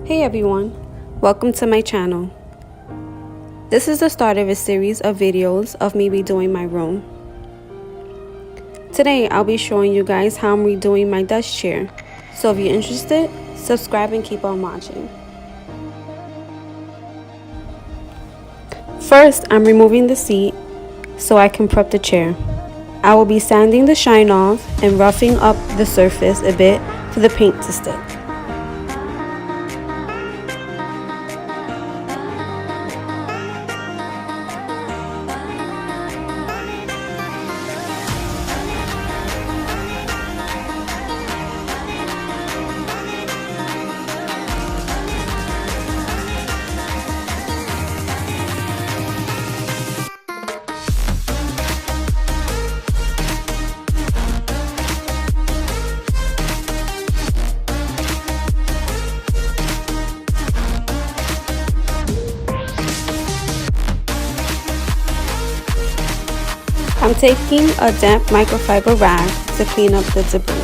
Hey everyone, welcome to my channel. This is the start of a series of videos of me redoing my room. Today I'll be showing you guys how I'm redoing my desk chair. So if you're interested, subscribe and keep on watching. First, I'm removing the seat so I can prep the chair. I will be sanding the shine off and roughing up the surface a bit for the paint to stick. I'm taking a damp microfiber rag to clean up the debris.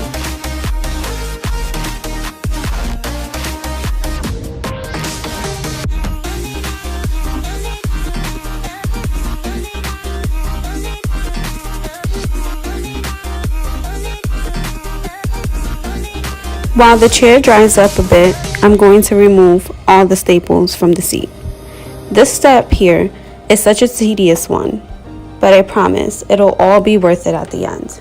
While the chair dries up a bit, I'm going to remove all the staples from the seat. This step here is such a tedious one, but I promise it'll all be worth it at the end.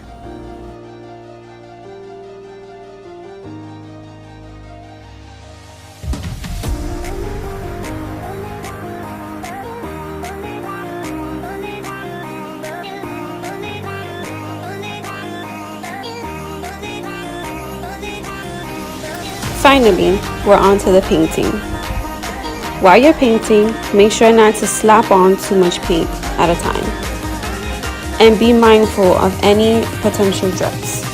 Finally, we're on to the painting. While you're painting, make sure not to slap on too much paint at a time. And be mindful of any potential drips.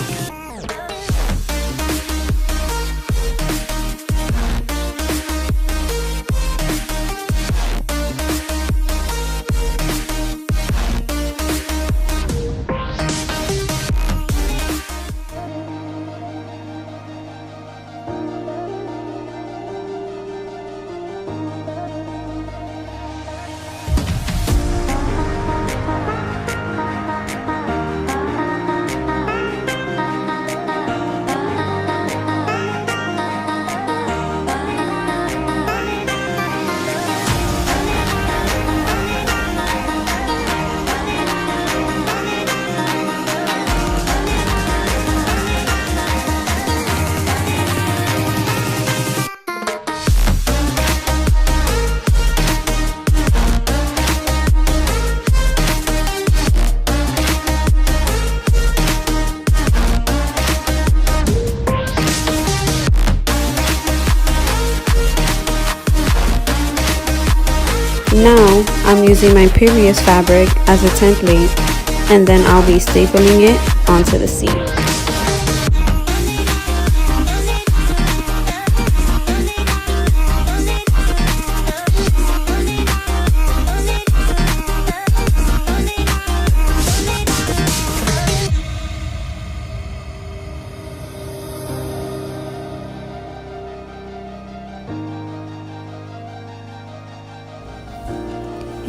Now, I'm using my previous fabric as a template, and then I'll be stapling it onto the seat.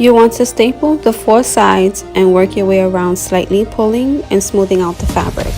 You want to staple the 4 sides and work your way around, slightly pulling and smoothing out the fabric.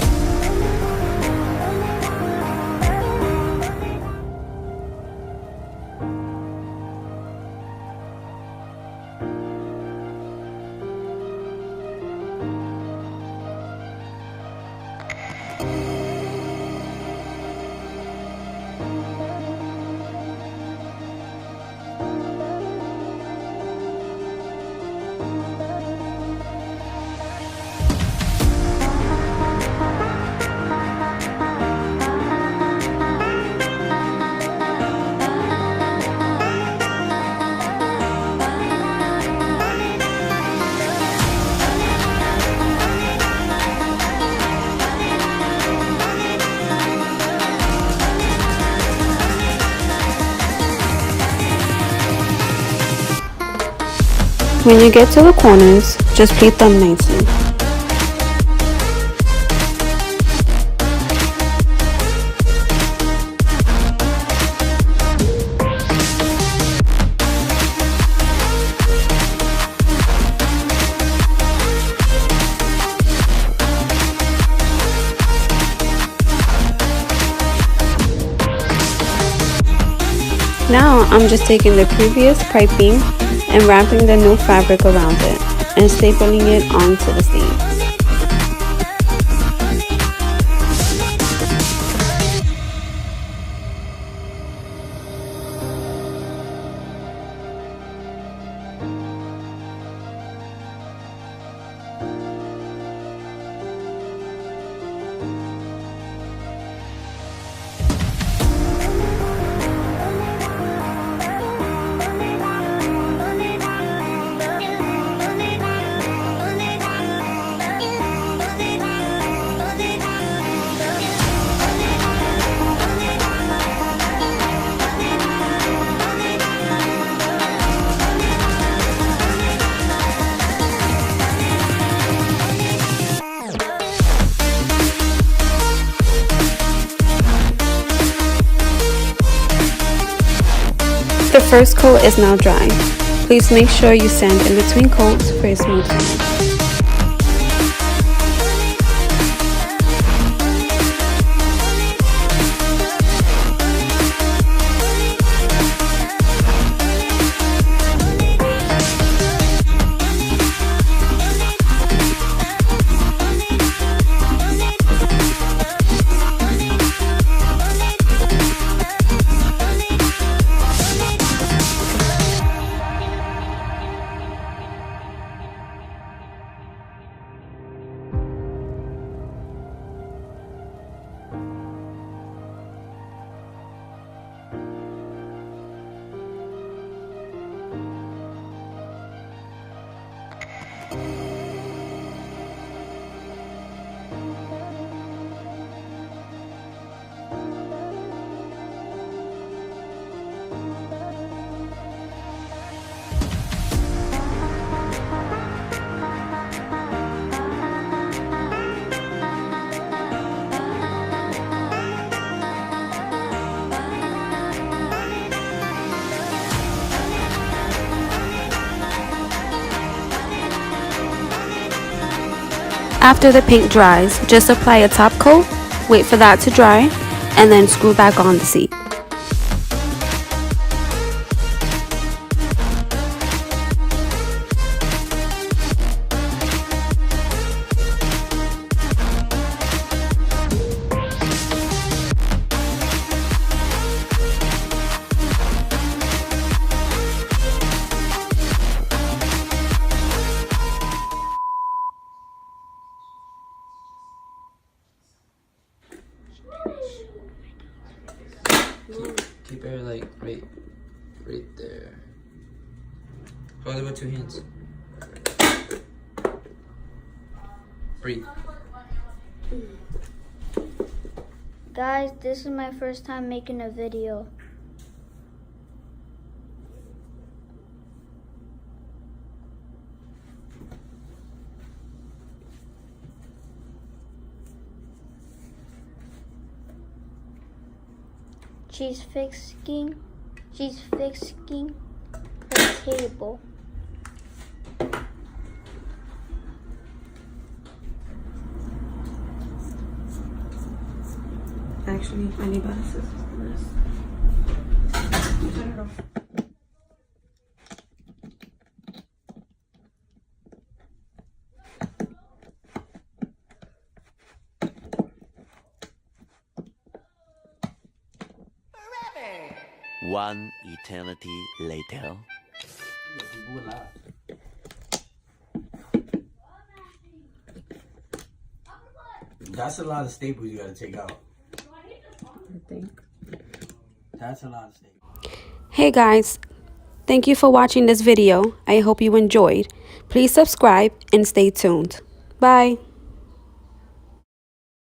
When you get to the corners, just pleat them nicely. Now I'm just taking the previous piping and wrapping the new fabric around it and stapling it onto the seams. The first coat is now dry. Please make sure you sand in between coats for a smooth finish. After the paint dries, just apply a top coat, wait for that to dry, and then screw back on the seat. Keep it like right there. Hold it with 2 hands. Breathe. Guys, this is my first time making a video. She's fixing the table. Actually, I need glasses. Turn it off. One eternity later. That's a lot of staples you gotta take out. I think. That's a lot of staples. Hey guys, thank you for watching this video. I hope you enjoyed. Please subscribe and stay tuned. Bye.